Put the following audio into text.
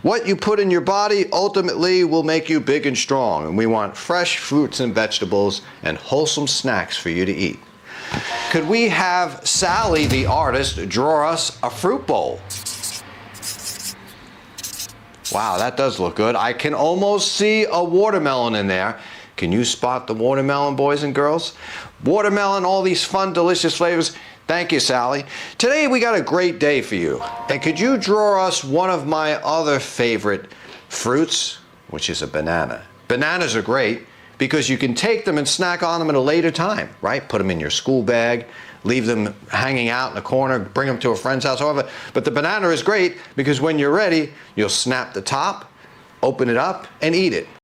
What you put in your body ultimately will make you big and strong, and we want fresh fruits and vegetables and wholesome snacks for you to eat. Could we have Sally, the artist, draw us a fruit bowl? Wow, that does look good. I can almost see a watermelon in there. Can you spot the watermelon, boys and girls? Watermelon, all these fun, delicious flavors. Thank you, Sally. Today we got a great day for you. And could you draw us one of my other favorite fruits, which is a banana? Bananas are great because you can take them and snack on them at a later time, right? Put them in your school bag, leave them hanging out in the corner, bring them to a friend's house, however. But the banana is great because when you're ready, you'll snap the top, open it up, and eat it.